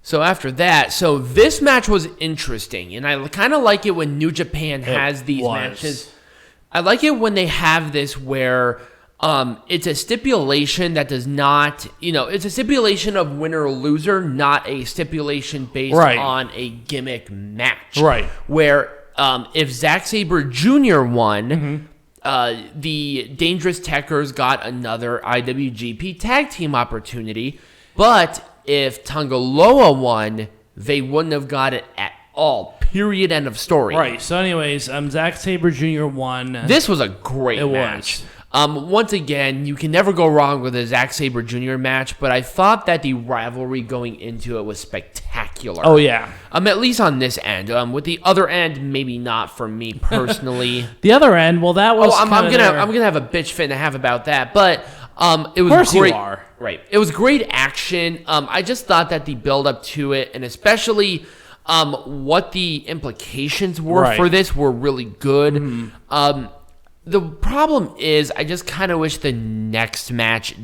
So after that, this match was interesting, and I kind of like it when New Japan has these matches. I like it when they have this where it's a stipulation that does not, it's a stipulation of winner or loser, not a stipulation based on a gimmick match. Right. Where if Zack Sabre Jr. won, the Dangerous Tekkers got another IWGP tag team opportunity, but if Tanga Loa won, they wouldn't have got it at all. Period. End of story. Right. So, anyways, Zack Sabre Jr. won. This was a great match. Once again, you can never go wrong with a Zack Sabre Jr. match, but I thought that the rivalry going into it was spectacular. Oh, yeah. At least on this end. With the other end, maybe not for me personally. The other end, well, that was I'm gonna have a bitch fit and a half about that, but it was of course great. You are. Right. It was great action. I just thought that the build up to it, and especially what the implications were for this, were really good. Mm-hmm. The problem is, I just kind of wish the next match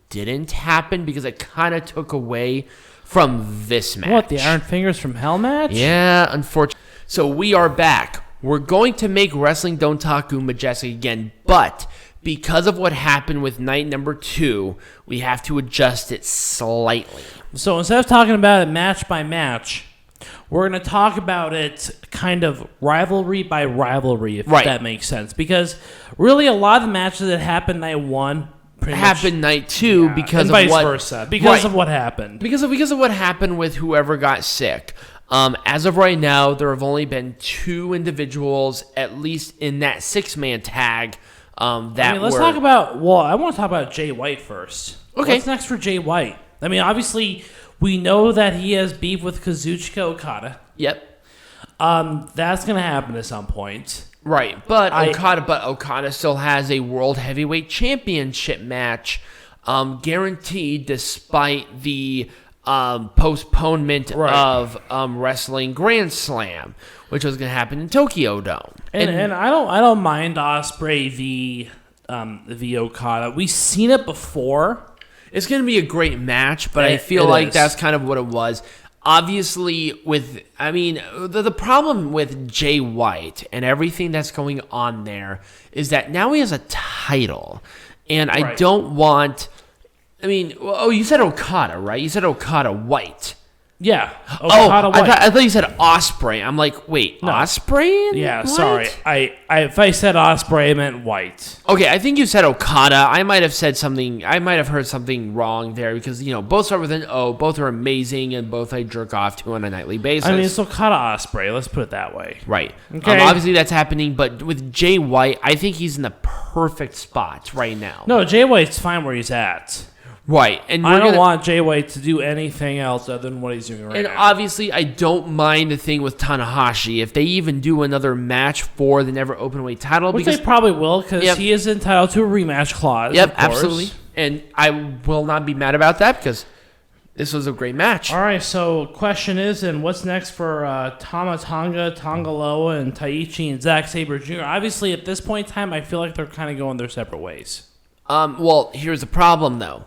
didn't happen because it kind of took away from this match. What, the Iron Fingers from Hell match? Yeah, unfortunately. So we are back. We're going to make Wrestling Dontaku majestic again, but because of what happened with night number 2, we have to adjust it slightly. So instead of talking about it match by match, we're going to talk about it kind of rivalry by rivalry, if that makes sense. Because really a lot of the matches that happened night 1 happened night 2 because and of vice versa. Because of what happened. Because of what happened with whoever got sick. As of right now, there have only been 2 individuals, at least in that 6-man tag, let's talk about... Well, I want to talk about Jay White first. Okay. What's next for Jay White? I mean, obviously, we know that he has beef with Kazuchika Okada. Yep. That's going to happen at some point. Right, but Okada still has a World Heavyweight Championship match guaranteed despite the postponement of Wrestling Grand Slam, which was going to happen in Tokyo Dome. And I don't mind Ospreay v Okada. We've seen it before. It's going to be a great match, but I feel like that's kind of what it was. Obviously, the problem with Jay White and everything that's going on there is that now he has a title, and I don't want... you said Okada, right? You said Okada White. Yeah. Okada White. I thought you said Ospreay. I'm like, wait, no. Ospreay? Yeah, White? Sorry. If I said Ospreay, I meant White. Okay, I think you said Okada. I might have said something. I might have heard something wrong there because both start with an O. Both are amazing, and both I jerk off to on a nightly basis. It's Okada Ospreay. Let's put it that way. Right. Okay. Obviously, that's happening, but with Jay White, I think he's in the perfect spot right now. No, Jay White's fine where he's at. Right, and I don't want Jay White to do anything else other than what he's doing right now. And obviously, I don't mind the thing with Tanahashi. If they even do another match for the Never Openweight title, which they probably will, because he is entitled to a rematch clause. Yep, absolutely. And I will not be mad about that because this was a great match. All right, so question is, and what's next for Tama Tonga, Tanga Loa, and Taichi and Zack Sabre Jr.? Obviously, at this point in time, I feel like they're kind of going their separate ways. Well, here's the problem, though.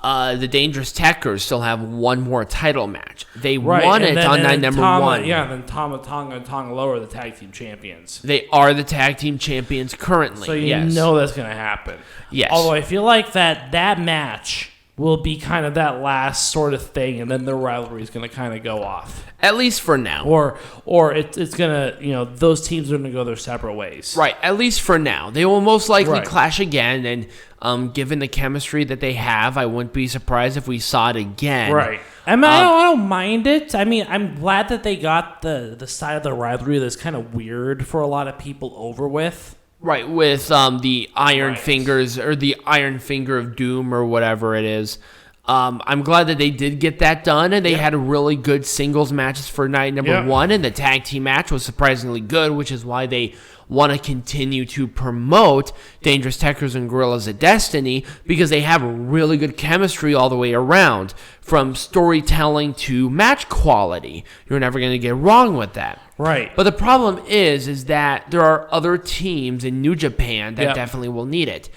The Dangerous Tekkers still have one more title match. They won it on night number 1. Yeah, then Tama Tonga and Tanga Loa are the tag team champions. They are the tag team champions currently. So you know that's going to happen. Yes. Although I feel like that match will be kind of that last sort of thing, and then the rivalry is going to kind of go off. At least for now. Or it's going to, those teams are going to go their separate ways. Right, at least for now. They will most likely clash again, and given the chemistry that they have, I wouldn't be surprised if we saw it again. Right. I don't mind it. I'm glad that they got the side of the rivalry that's kind of weird for a lot of people over with. Right, with the Iron Fingers, or the Iron Finger of Doom, or whatever it is. I'm glad that they did get that done, and they had really good singles matches for night number 1, and the tag team match was surprisingly good, which is why they want to continue to promote Dangerous Tekkers and Gorillas of Destiny, because they have really good chemistry all the way around, from storytelling to match quality. You're never going to get wrong with that. Right. But the problem is that there are other teams in New Japan that definitely will need it.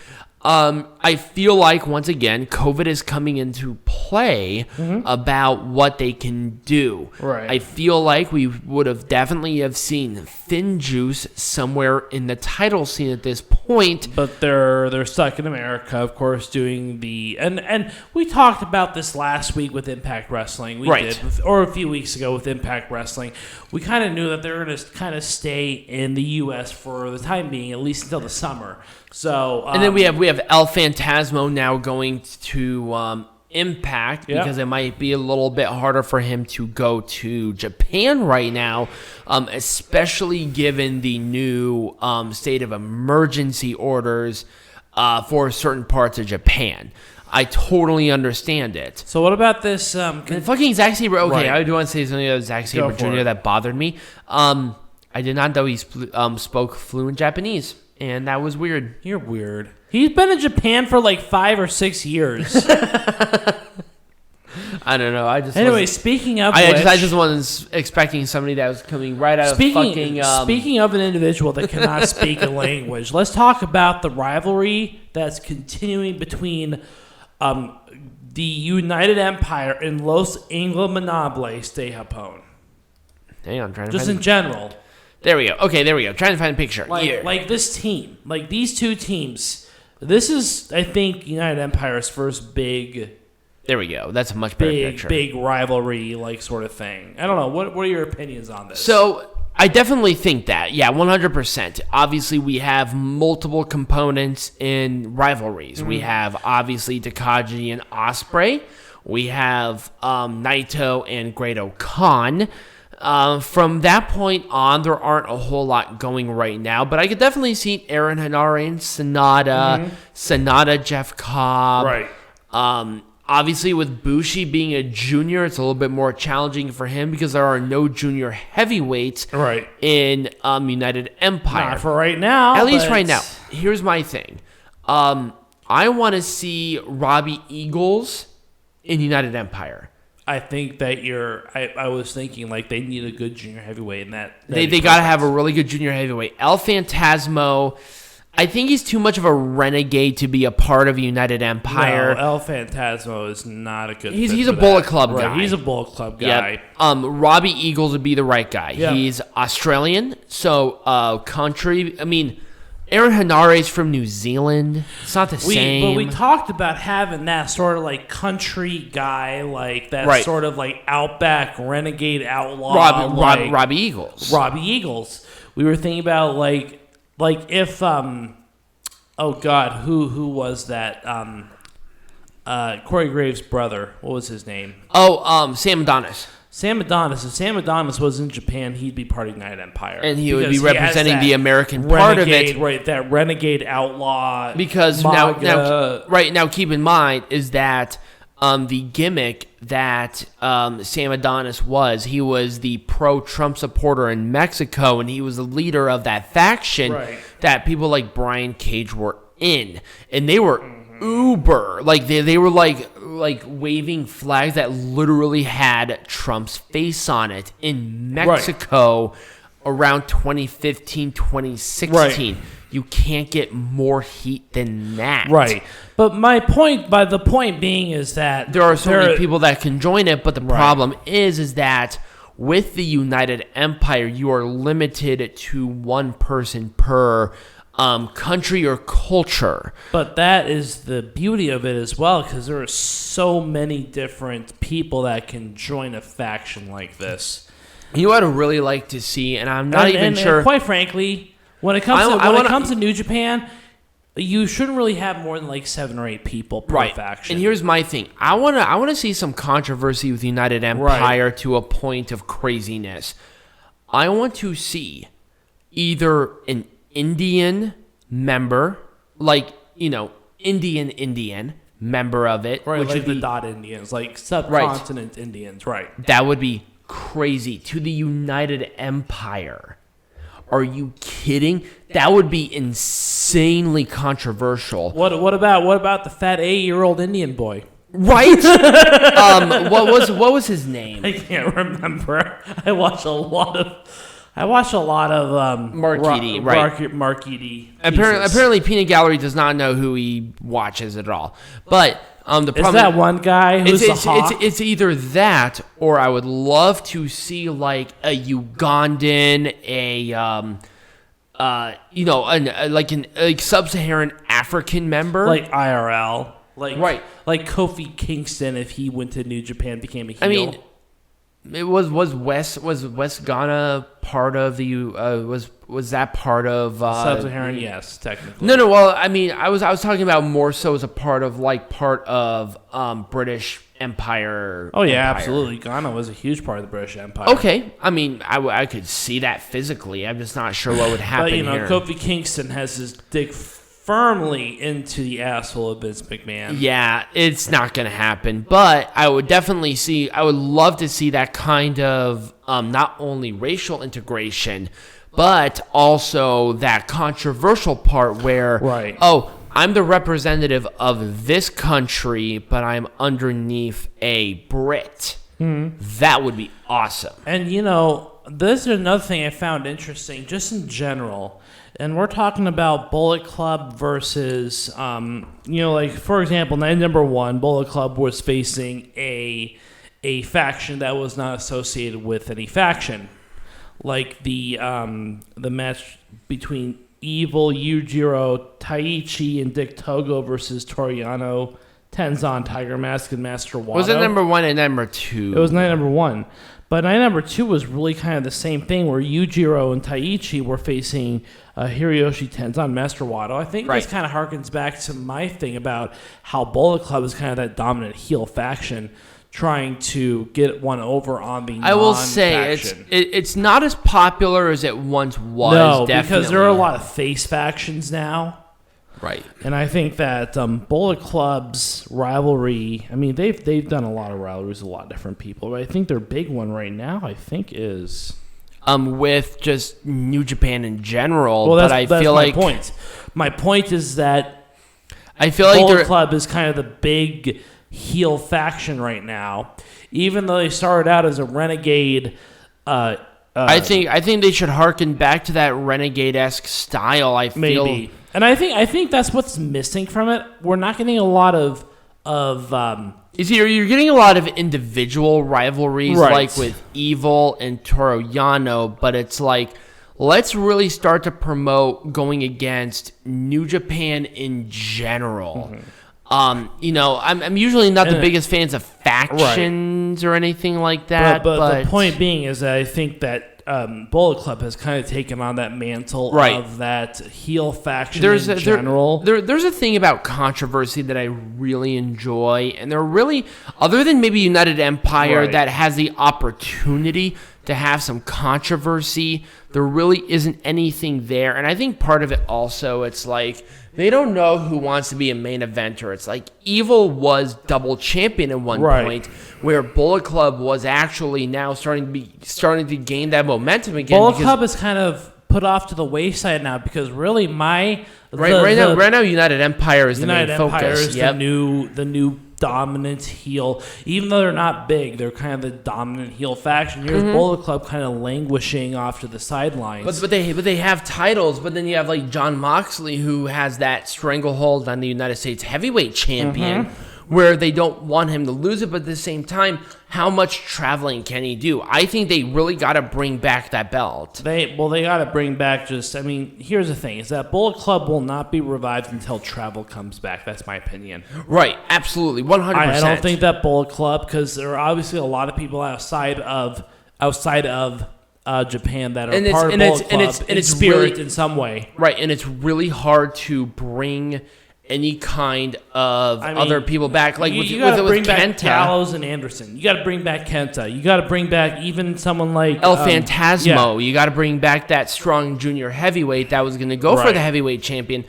I feel like, once again, COVID is coming into play about what they can do. Right. I feel like we would have definitely have seen Thin Juice somewhere in the title scene at this point. But they're stuck in America, of course, doing the... And we talked about this last week with Impact Wrestling. We did, or a few weeks ago with Impact Wrestling. We kind of knew that they were going to kind of stay in the U.S. for the time being, at least until the summer. So, and then we have El Phantasmo now going to Impact because it might be a little bit harder for him to go to Japan right now, especially given the new state of emergency orders for certain parts of Japan. I totally understand it. So what about this? Fucking Zack Sabre. Okay, I do want to say something about Zack Sabre Jr. that bothered me. I did not know he spoke fluent Japanese. And that was weird. You're weird. He's been in Japan for like 5 or 6 years. I don't know. Speaking of I just wasn't expecting somebody that was coming right out of fucking... Speaking of an individual that cannot speak a language, let's talk about the rivalry that's continuing between the United Empire and Los Ingobernables de Japón. Hang on, I'm trying to just in general. There we go. Okay, there we go. Trying to find a picture. Like this team. Like these two teams. This is, I think, United Empire's first big... There we go. That's a much better picture. Big rivalry, like, sort of thing. I don't know. What are your opinions on this? So, I definitely think that. Yeah, 100%. Obviously, we have multiple components in rivalries. We have, obviously, Takagi and Ospreay. We have Naito and Great Khan. From that point on, there aren't a whole lot going right now, but I could definitely see Aaron Henare and SANADA, SANADA, Jeff Cobb. Right. Obviously, with Bushi being a junior, it's a little bit more challenging for him because there are no junior heavyweights in United Empire. Not for right now. At least right now. Here's my thing. I want to see Robbie Eagles in United Empire. I think that I was thinking like they need a good junior heavyweight, and that they got to have a really good junior heavyweight. El Phantasmo, I think he's too much of a renegade to be a part of United Empire. No, El Phantasmo is not a good. He's a Bullet Club guy. He's a Bullet Club guy. Yep. Robbie Eagles would be the right guy. Yep. He's Australian, so country. I mean, Aaron Henare is from New Zealand. It's not the same. But we talked about having that sort of like country guy, like that sort of like outback renegade outlaw. Robbie Eagles. Robbie Eagles. We were thinking about like if oh God, who was that? Corey Graves' brother. What was his name? Sam Adonis. Sam Adonis. If Sam Adonis was in Japan, he'd be part of United Empire. And he would be representing the American part of it. Right, that renegade outlaw. Because now keep in mind is that the gimmick that Sam Adonis was, he was the pro-Trump supporter in Mexico, and he was the leader of that faction that people like Brian Cage were in. And they were uber. Like, they were like waving flags that literally had Trump's face on it in Mexico around 2015, 2016. You can't get more heat than that. Right. But the point being is that there are so many people that can join it, but the problem is that with the United Empire, you are limited to one person per country or culture. But that is the beauty of it as well, because there are so many different people that can join a faction like this. You know what I'd really like to see, and I'm not even sure. And quite frankly, when it comes to New Japan, you shouldn't really have more than like 7 or 8 people per faction. And here's my thing: I want to see some controversy with United Empire to a point of craziness. I want to see either an Indian member, Indian member of it, which like the Dot Indians, like subcontinent Indians, That would be crazy to the United Empire. Are you kidding? That would be insanely controversial. What about the fat 8-year-old Indian boy? Right? What was his name? I can't remember. I watched a lot of I watch a lot of Marquee, right? Marquee. Apparently, Peanut Gallery does not know who he watches at all. But the problem is that one guy who's the hawk? It's either that, or I would love to see like a Ugandan, like sub-Saharan African member, like IRL, like Kofi Kingston if he went to New Japan became a heel. I mean, it was West Ghana part of the was that part of sub-Saharan? Yes, technically. No. Well, I mean, I was talking about more so as a part of British Empire. Oh yeah, absolutely. Ghana was a huge part of the British Empire. Okay, I mean, I could see that physically. I'm just not sure what would happen. But here. Kofi Kingston has his dick firmly into the asshole of Vince McMahon. Yeah, it's not going to happen. But I would love to see that kind of not only racial integration, but also that controversial part where, right. I'm the representative of this country, but I'm underneath a Brit. Mm-hmm. That would be awesome. And, this is another thing I found interesting, just in general. And we're talking about Bullet Club versus, for example, night number 1, Bullet Club was facing a faction that was not associated with any faction. Like the match between Evil, Yujiro, Taichi, and Dick Togo versus Toru Yano, Tenzan, Tiger Mask, and Master Wato. Was it number 1 and number 2? It was night number 1. But night number 2 was really kind of the same thing, where Yujiro and Taichi were facing Hiroyoshi, Tenzan, Master Wato. I think this kind of harkens back to my thing about how Bullet Club is kind of that dominant heel faction trying to get one over on the non-faction. I will say it's not as popular as it once was. No, definitely. Because there are a lot of face factions now. Right. And I think that Bullet Club's rivalry, I mean, they've done a lot of rivalries with a lot of different people, but I think their big one right now, I think, is with just New Japan in general. Well, that's my like point. My point is that I feel like Bullet Club is kind of the big heel faction right now, even though they started out as a renegade. I think they should harken back to that renegade-esque style. I feel. Maybe. And I think that's what's missing from it. We're not getting a lot of you're getting a lot of individual rivalries, right, like with Evil and Toru Yano, but it's like, let's really start to promote going against New Japan in general. Mm-hmm. I'm usually not the biggest fans of factions or anything like that. But the point being is that I think that Bullet Club has kind of taken on that mantle of that heel faction in general. There's a thing about controversy that I really enjoy, and they're really, other than maybe United Empire that has the opportunity to have some controversy, there really isn't anything there. And I think part of it also, it's like, they don't know who wants to be a main eventer. It's like Evil was double champion at one point, where Bullet Club was actually now starting to gain that momentum again. Bullet Club is kind of put off to the wayside now because really right now United Empire is the main focus. United Empire is the new dominant heel. Even though they're not big, they're kind of the dominant heel faction. Here's Bullet Club kind of languishing off to the sidelines. But they have titles. But then you have like Jon Moxley, who has that stranglehold on the United States heavyweight champion, where they don't want him to lose it. But at the same time, how much traveling can he do? I think they really got to bring back that belt. They got to bring back here's the thing, is that Bullet Club will not be revived until travel comes back. That's my opinion. Right, absolutely, 100%. I don't think that Bullet Club, because there are obviously a lot of people outside of Japan that are part of Bullet Club in spirit in some way. Right, and it's really hard to bring any kind of other people back, like you got to bring back Kenta. Gallows and Anderson. You got to bring back Kenta. You got to bring back even someone like El Phantasmo. You got to bring back that strong junior heavyweight that was going to go for the heavyweight champion.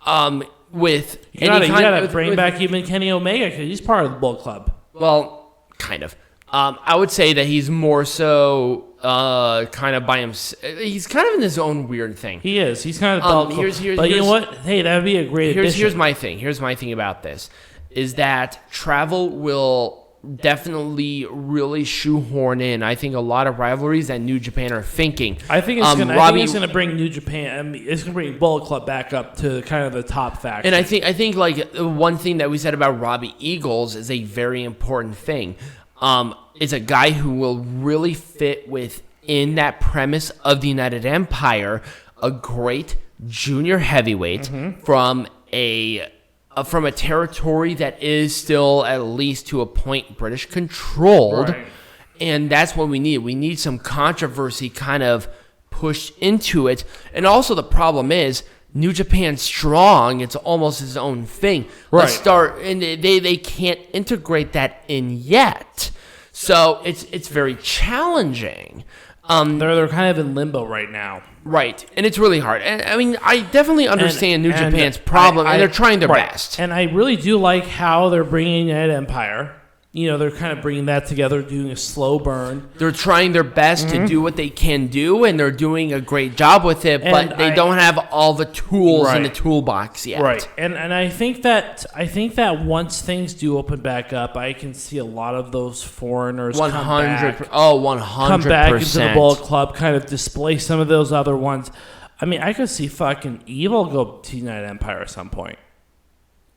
You got to bring back even Kenny Omega because he's part of the Bullet Club. Well, kind of. I would say that he's more so kind of by himself. He's kind of in his own weird thing. He is. He's kind of but you know what? Hey, that would be a great addition. Here's my thing. Here's my thing about this, is that travel will definitely really shoehorn in, I think, a lot of rivalries that New Japan are thinking. I think it's going to bring New Japan. I mean, it's going to bring Bullet Club back up to kind of the top faction. And I think like one thing that we said about Robbie Eagles is a very important thing. Is a guy who will really fit within that premise of the United Empire, a great junior heavyweight from a territory that is still, at least to a point, British controlled. Right. And that's what we need. We need some controversy kind of pushed into it. And also the problem is New Japan Strong, it's almost its own thing. Right. Let's start, and they can't integrate that in yet. So it's very challenging. They're kind of in limbo right now. Right, and it's really hard. And I mean, I definitely understand New Japan's problem, and they're trying their best. And I really do like how they're bringing United Empire. You know, they're kind of bringing that together, doing a slow burn. They're trying their best to do what they can do, and they're doing a great job with it, but they don't have all the tools in the toolbox yet. Right, and I think that once things do open back up, I can see a lot of those foreigners 100%. come back into the Bullet Club, kind of displace some of those other ones. I mean, I could see fucking Evil go to United Empire at some point.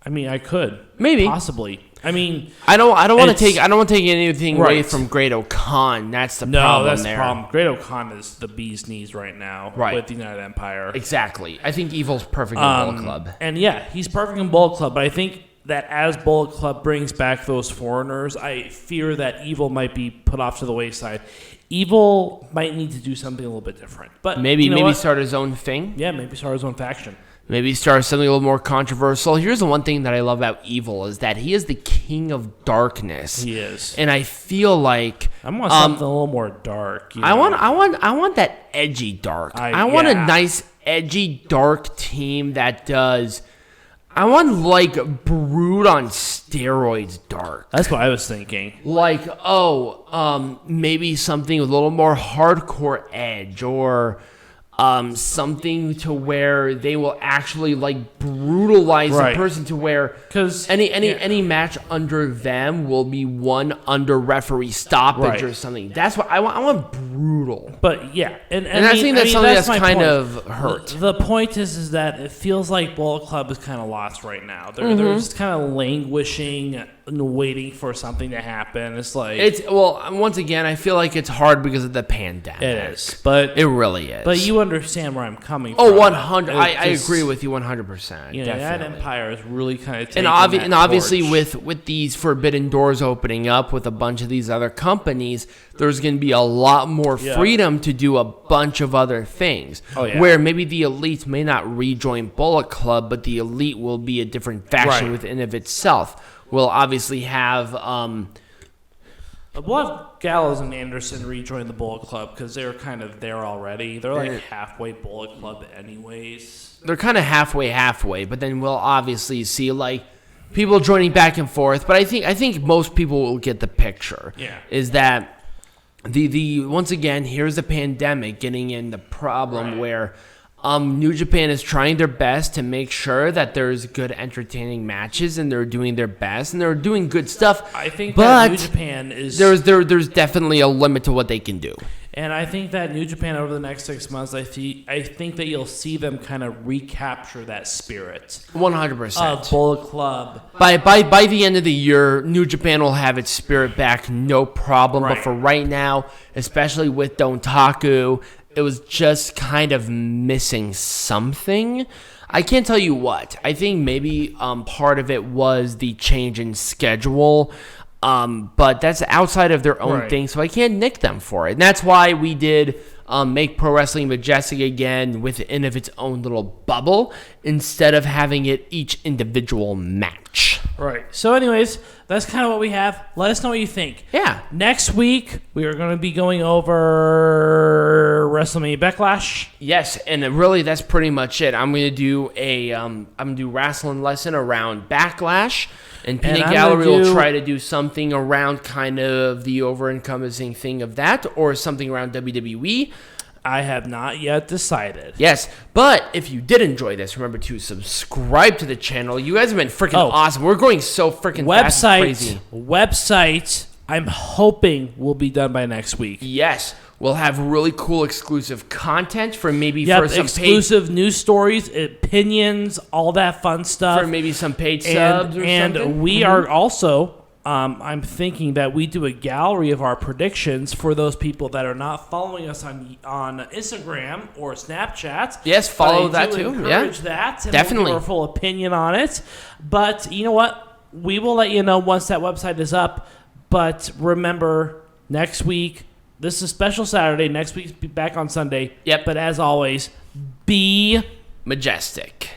I mean, I could possibly. I mean, I don't want to take anything away from Great O'Khan. That's the problem. That's there. the problem. Great O'Khan is the bee's knees right now with the United Empire. Exactly. I think Evil's perfect in Bullet Club. And yeah, he's perfect in Bullet Club. But I think that as Bullet Club brings back those foreigners, I fear that Evil might be put off to the wayside. Evil might need to do something a little bit different. But maybe start his own thing. Yeah, maybe start his own faction. Maybe start something a little more controversial. Here's the one thing that I love about Evil is that he is the king of darkness. He is, and I feel like I want something a little more dark. I want that edgy dark. I want a nice edgy dark team that does. I want like Brood on steroids dark. That's what I was thinking. Like maybe something with a little more hardcore edge or. Something to where they will actually like brutalize the person to where because any match under them will be won under referee stoppage or something. That's what I want. I want brutal. But yeah, and I think that's something that's kind of hurt. The point is that it feels like Bullet Club is kind of lost right now. They're just kind of languishing and waiting for something to happen. It's like once again, I feel like it's hard because of the pandemic. It is, but it really is. But you understand where I'm coming from. 100. I agree with you 100%. You know, that Empire is really kind of taking and obviously with these Forbidden Doors opening up with a bunch of these other companies, there's going to be a lot more freedom to do a bunch of other things. Where maybe the Elite may not rejoin Bullet Club, but the Elite will be a different faction within of itself. We'll obviously have we'll have Gallows and Anderson rejoin the Bullet Club because they're kind of there already. They're like halfway Bullet Club anyways. They're kind of halfway, but then we'll obviously see like people joining back and forth. But I think most people will get the picture. Yeah. Is that the once again, here's the pandemic getting in the problem where New Japan is trying their best to make sure that there's good entertaining matches and they're doing their best and they're doing good stuff. I think that New Japan is there's definitely a limit to what they can do. And I think that New Japan over the next 6 months, I think that you'll see them kind of recapture that spirit. 100%. Of Bullet Club. By the end of the year, New Japan will have its spirit back, no problem. But for right now, especially with Dontaku, it was just kind of missing something. I can't tell you what. I think maybe part of it was the change in schedule. But that's outside of their own thing, so I can't nick them for it. And that's why we did make Pro Wrestling Majestic again within of its own little bubble instead of having it each individual match. Right. So anyways, that's kind of what we have. Let us know what you think. Yeah. Next week, we are going to be going over WrestleMania Backlash. Yes, and really that's pretty much it. I'm going to do a wrestling lesson around Backlash. And Peanut Gallery will try to do something around kind of the over-encompassing thing of that or something around WWE. I have not yet decided. Yes, but if you did enjoy this, remember to subscribe to the channel. You guys have been freaking awesome. We're going so freaking fast and crazy. Website, I'm hoping will be done by next week. Yes, we'll have really cool exclusive content for maybe for some exclusive news stories, opinions, all that fun stuff. For maybe some paid subs or something. And we are also... I'm thinking that we do a gallery of our predictions for those people that are not following us on Instagram or Snapchat. Yes, follow that too. Encourage that. And definitely. We'll give our full opinion on it. But you know what? We will let you know once that website is up. But remember, next week, this is a special Saturday. Next week's be back on Sunday. Yep. But as always, be majestic.